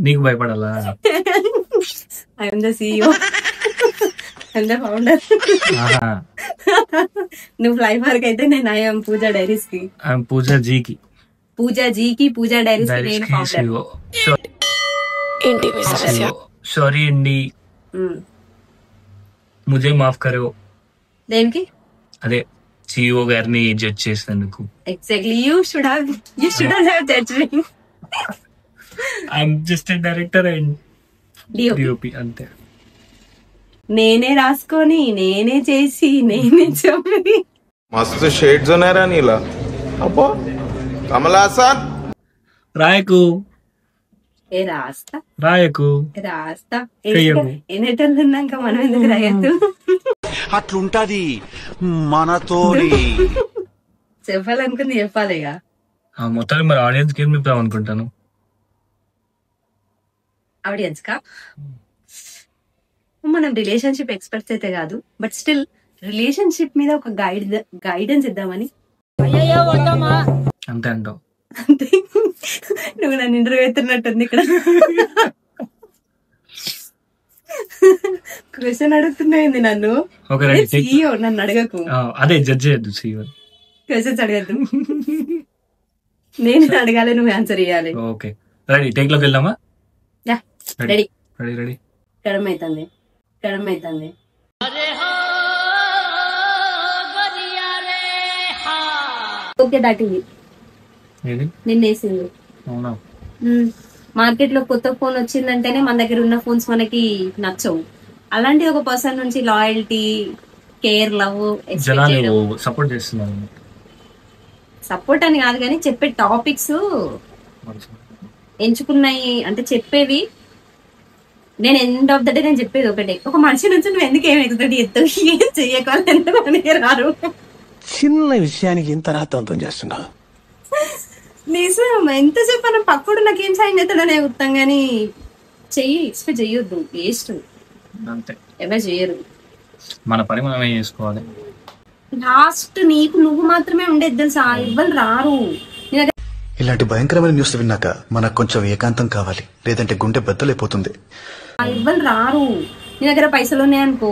నీకు భయపడాలా? I'm the CEO, I'm the founder. నువ్వు ఫ్లై పార్క్ అయితే నేను ఐఎమ్ పూజా డైరీస్ కి. పూజా జీకి, పూజా జీకి, పూజా డైరీస్ కి నేను ఫౌండర్. సారీ అండి, ముజే మాఫ్ కరో. దేనికి? అదే CEO గారిని జడ్జ్ చేసినందుకు. Exactly, you should have judged me. I'm just a director and DOP అంతే. నేనే రాసుకొని, నేనే చేసి, నేనే చెప్పి. మస్తు షేడ్స్ ఉన్నారా నీలా? అబ్బో కమలాసన్. రాయకు ఏ రాస్తా, రాయకు రాస్తా. ఎన్నిటర్లు ఉన్నాక మనం ఎందుకు రాయద్దు? అట్లుంటది మనతో. చెప్పాలనుకుంది చెప్పాలిగా. మొత్తానికి మరి ఆడియన్స్ కి ఏం చెప్తాం అనుకుంటాను. ఆడియన్స్ కా మనం రిలేషన్షిప్ ఎక్స్పర్ట్స్ అయితే కాదు, బట్ స్టిల్ రిలేషన్షిప్ మీద ఒక గైడెన్స్ ఇద్దామని. అంతే అంటావు? అంతే. నువ్వు నన్ను ఇంటర్వ్యూ అవుతున్నట్టుంది ఇక్కడ. క్వశ్చన్ అడుగుతున్నాయింది నన్ను. CEO నన్ను అడగకు. అదే జడ్జ్ చేయద్దు, CEO క్వశ్చన్స్ అడగద్దు. నేను అడగాలి, నువ్వు ఆన్సర్ ఇవ్వాలి. ఓకే రెడీ, టేక్ లోకి వెళ్దామా? Ready ready ready. కడమైతుంది. ఓకే దాటింది. నిన్నేసింది. అవునా? మార్కెట్ లో కొత్త ఫోన్ వచ్చిందంటేనే మన దగ్గర ఉన్న ఫోన్స్ మనకి నచ్చవు. అలాంటి ఒక పర్సన్ నుంచి లాయల్టీ, కేర్, లవ్ సపోర్ట్ చేస్తున్నాను. సపోర్ట్ అని కాదు కానీ చెప్పే టాపిక్స్ ఎంచుకున్నాయి అంటే చెప్పేవి. నేను ఎండ్ ఆఫ్ ద డే నేను చెప్పేది ఒకటే, ఒక మనిషి నుంచి నువ్వు ఎందుకు ఏమైతుంది ఎత్తు ఏం చెయ్యకాలి ఎందుకు రారు. చిన్న విషయానికి ఇంత రాతంతం చేస్తున్నావు. నిజం, ఎంతసేపు మనం పక్కడు నాకేం సాయం చేస్తాడనే గుర్తాం గానీ చెయ్యి ఎక్స్పెక్ట్ చెయ్యొద్దు. వేస్ట్, ఎవరు చెయ్యరు. మన పని మనమే చేసుకోవాలి. లాస్ట్ నీకు నువ్వు మాత్రమే ఉండేది తెలుసా, ఇవ్వరు రారు. ఇలాంటి భయంకరమైన న్యూస్ విన్నాక మనకు కొంచెం ఏకాంతం కావాలి, లేదంటే గుండె బద్దలైపోతుంది. ఇవ్వరు రారు. నీ దగ్గర పైసలు ఉన్నాయనుకో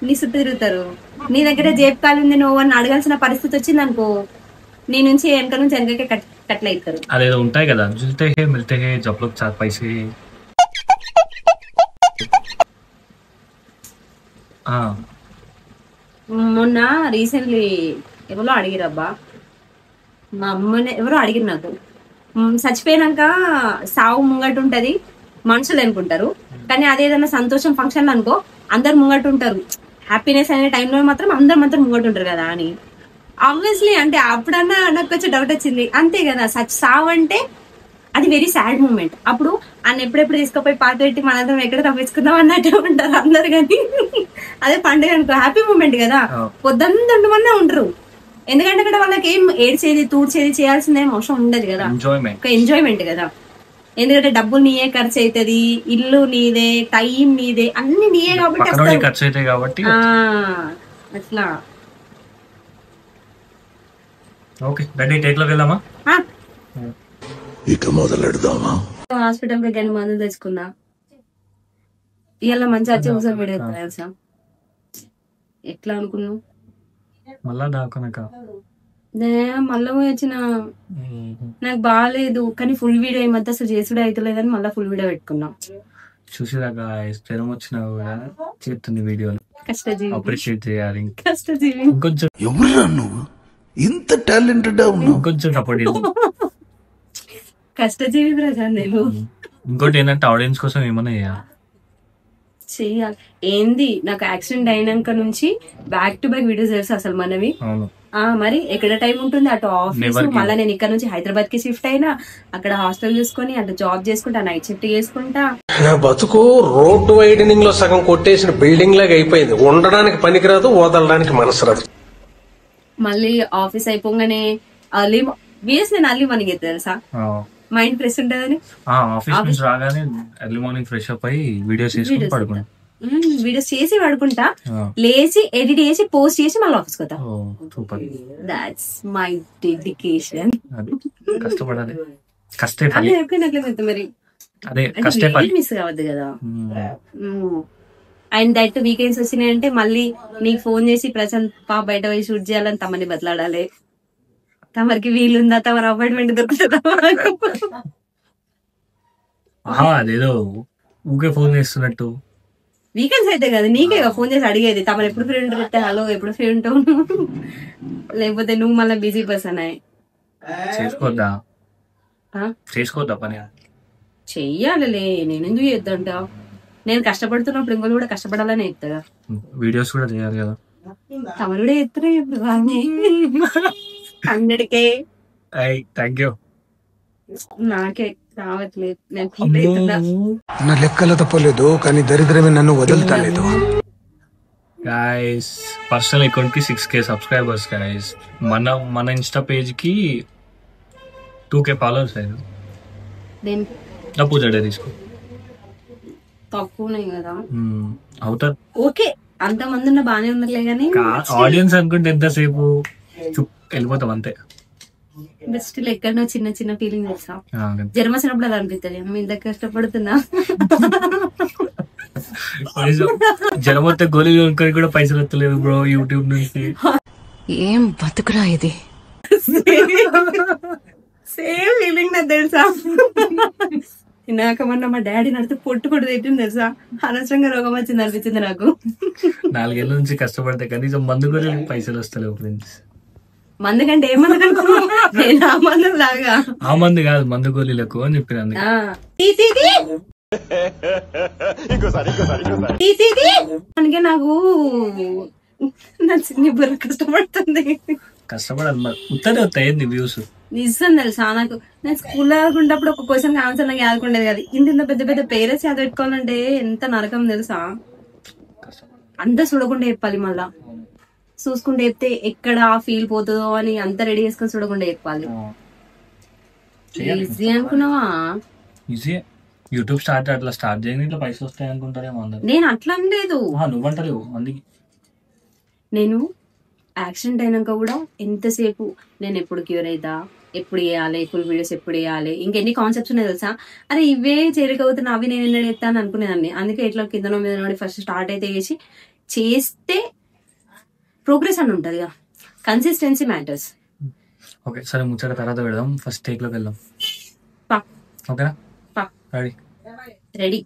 నీ చుట్టూ తిరుగుతారు. నీ దగ్గర జేబు ఖాళీ ఉంది నువ్వు అని అడగాల్సిన పరిస్థితి వచ్చింది అనుకో నీ నుంచి వెనకకే కట్లయితారు. అదేదో ఉంటాయి కదా, జుల్తే హే మిల్తే హే జబ్ లోగ్ చార్ పైసే. మొన్న రీసెంట్లీ ఎవరో అడిగిరబ్బా, మా అమ్మని ఎవరో అడిగిరు నాకు, చచ్చిపోయినాక సావు ముంగట ఉంటది మనుషులు అనుకుంటారు, కానీ అదేదన్నా సంతోషం ఫంక్షన్ అనుకో అందరు ముంగట ఉంటారు. హ్యాపీనెస్ అనే టైంలో మాత్రం అందరు ముంగట ఉంటారు కదా అని. ఆబ్వియస్లీ అంటే అప్పుడన్నా నాకు కొంచెం డౌట్ వచ్చింది. అంతే కదా, సావు అంటే అది వెరీ సాడ్ మూమెంట్. అప్పుడు అన్న ఎప్పుడెప్పుడు తీసుకుపోయి పాత పెట్టి మనందరం ఎక్కడ తప్పించుకుందాం అన్నట్టు ఉంటారు అందరు. కానీ అదే పండుగ అనుకో హ్యాపీ మూమెంట్ కదా, పొద్దుందమన్నా ఉండరు. ఎందుకంటే అక్కడ వాళ్ళకి ఏం ఏడ్చేది తూడ్చేది చేయాల్సిందేం అవసరం ఉండదు కదా, ఒక ఎంజాయ్మెంట్ కదా. ఎందుకంటే డబ్బులు నీయే ఖర్చు అవుతుంది, ఇల్లు నీదే, టైం నీదే, అన్ని నీయే కాబట్టి అట్లా. హాస్పిటల్ కి కానీ మందులు తెచ్చుకున్నా. ఇవాళ మంచి వచ్చి కూర్చొని పెడతా తెలుసా. ఎట్లా అనుకున్నావు? మళ్ళా వచ్చిన నాకు బాగాలేదు, కానీ ఫుల్ వీడియో ఈ మధ్య అసలు చేసుడే అవుతలేదని మళ్ళీ ఫుల్ వీడియో పెట్టుకున్నా. చూసేదాకా జ్వరం వచ్చినా కూడా చేస్తుంది వీడియోలు. కష్టజీవి, అప్రిషియేట్ చేయాలి. కష్టజీవి. ఇంకొంచెం ఎవరురా నువ్వు ఇంత టాలెంటెడ్ ఇంకొంచెం సపోర్ట్ కష్టజీవి ప్రజా. నేను ఇంకోటి ఏంటంటే ఆడియన్స్ కోసం ఏమన్నా చెయ్యాలి. ఏంది నాకు యాక్సిడెంట్ అయినాక నుంచి బ్యాక్ టు బ్యాక్ వీడియోస్ తెలుసు అసలు మనవి. మరి ఎక్కడ టైం ఉంటుంది, అటు ఆఫీస్, మళ్ళీ నేను ఇక్కడ నుంచి హైదరాబాద్ కి షిఫ్ట్ అయినా, అక్కడ హాస్టల్ చూసుకొని అటు జాబ్ చేసుకుంటా, నైట్ షిఫ్ట్ చేసుకుంటా. నా బతుకు రోడ్డు వైడనింగ్ లో సగం కొట్టేసిన బిల్డింగ్ లాగా అయిపోయింది. ఉండడానికి పనికిరాదు, వదలడానికి మనసు రాదు. మళ్ళీ ఆఫీస్ అయిపోగానే అర్లీ నేను అర్లీ మార్నింగ్ అయితే తెలుసా, మైండ్ ఫ్రెష్ ఉంటదని ఆఫీస్ రాగానే ఎర్లీ మార్నింగ్ ఫ్రెష్ అప్ అయ్యి వీడియోస్ చేసి పడుకుంటా, లేచి ఎడిట్ చేసి పోస్ట్ చేసి మళ్ళీ ఆఫీస్ పోతా. That's my dedication. కష్టపడాలి. కష్టే పని. ఎప్పుడైనా మరి అదే కష్టే పని. మిస్ కావద్దు కదా. అండ్ దట్ వీకెండ్స్ వచ్చినాయంటే మళ్ళీ నీకు ఫోన్ చేసి ప్రశాంత్ పాప బయట పోయి షూట్ చేయాలని తమని బతలాడాలి. తమరికి వీలుందా, తమరు అపాయింట్మెంట్ దొరుకుతుందా? అదేదో ఊకే ఫోన్ చేస్తున్నట్టు. వీకెండ్స్ అయితే కదా నీకే ఫోన్ చేసి అడిగేది, తమరు ఎప్పుడు ఫ్రీ ఉంటారు, హలో ఎప్పుడు ఫ్రీ ఉంటావు, లేకపోతే నువ్వు మళ్ళీ బిజీ పర్సన్ అయ్యి చేసుకోవద్దా పని. చెయ్యాలిలే, నేను ఎందుకు చేద్దంట. నేను కష్టపడుతున్నప్పుడు ఇంకోళ్ళు కూడా కష్టపడాలని చెప్తా. వీడియోస్ కూడా చేయాలి కదా. తమరు కూడా చెప్తారా ఇప్పుడు వాడిని 100K. Thank you. నాకే రావట్లేదు, నేను ఫీల్ అవుతున్నా. నా లెక్కల తప్పలేదు కానీ దరిద్రమే నన్ను వదులుతాలేదు. గైస్ పర్సనల్ అకౌంట్ కి 6K సబ్స్క్రైబర్స్ గైస్. మన ఇన్స్టా పేజ్ కి 2K ఫాలోవర్స్ అయ్యారు. పూజ డే తీసుకో, తక్కువనే కదా అవుతారు. ఓకే అంతమంది ఉన్న బానే ఉన్నట్లే గానీ ఆడియన్స్ అనుకుంటే ఎంతసేపు వెళ్ళిపోతాం అంతే. బెస్ట్ ఎక్కడో చిన్న చిన్న ఫీలింగ్ తెలుసా, జ్వరం వచ్చినప్పుడు అది అనిపిస్తుంది, మేము ఇంత కష్టపడుతున్నా. జ్వరం వస్తే గోళీలు కొనుక్కొని కూడా పైసలు వస్తలేదు బ్రో యూట్యూబ్ నుంచి. ఏం బతుకురా ఇది. సేమ్ ఫీలింగ్ నాకు తెలుసా. నాకమన్నా మా డాడీ నడితే పొట్టు కొట్టు తిట్టింది తెలుసా, అనవసరంగా రోగం వచ్చింది అనిపించింది నాకు. 4 ఏళ్ళ నుంచి కష్టపడితే కనీసం మందు కూడా పైసలు వస్తలేవు ఫ్రెండ్స్. మందు కంటే ఏ మందు కనుక్కున్నావు? నేను ఆ మందు లాగా, ఆ మందు కాదు మందు గోళీలకు అని చెప్పిన. అందుకే నాకు నా చిన్న బుర్ర కష్టపడుతుంది. కష్టపడాలి మరి, ఉత్తరే వస్తాయి వ్యూస్. నిజం తెలుసా, నాకు నేను స్కూల్లో ఆడుకున్నప్పుడు ఒక క్వశ్చన్ ఆన్సర్ నాకు ఆదుకుండేది కదా. ఇంత పెద్ద పెద్ద పేరెంట్స్ యాద పెట్టుకోవాలంటే ఎంత నరకం తెలుసా. అంతా చూడకుండా చెప్పాలి, మళ్ళా చూసుకుంటే చెప్తే ఎక్కడ ఫీల్ పోతుందో అని అంతా రెడీ చేసుకొని చూడకుండా చెప్పాలి. ఈజీ అనుకున్నావా? ఈజీ. యూట్యూబ్ అట్లా స్టార్ట్ చేయని ఇట్లా పైసలు వస్తాయి అనుకుంటారేమో అందరు. నేను అట్లా అనలేదు, నువ్వంటలేవు అందుకే. నేను యాక్సిడెంట్ అయినాక కూడా ఎంతసేపు నేను ఎప్పుడు క్యూర్ అవుతా, ఎప్పుడు వేయాలి, ఫుల్ వీడియోస్ ఎప్పుడు వేయాలి, ఇంకెన్ని కాన్సెప్ట్స్ ఉన్నాయి తెలుసా. అరే ఇవే చేరికవుతున్నా, అవి నేను ఎన్నడూ ఎత్తాను అనుకునేదాన్ని. అందుకే ఎట్లా కిందనో మీద ఫస్ట్ స్టార్ట్ అయితే చేస్తే ప్రోగ్రెస్ అని ఉంటుంది కదా. Consistency matters. ఓకే సరే, ముచ్చట తర్వాత పెడదాం, ఫస్ట్ టేక్ లోకి వెళ్దాం. ఓకేనా? రెడీ.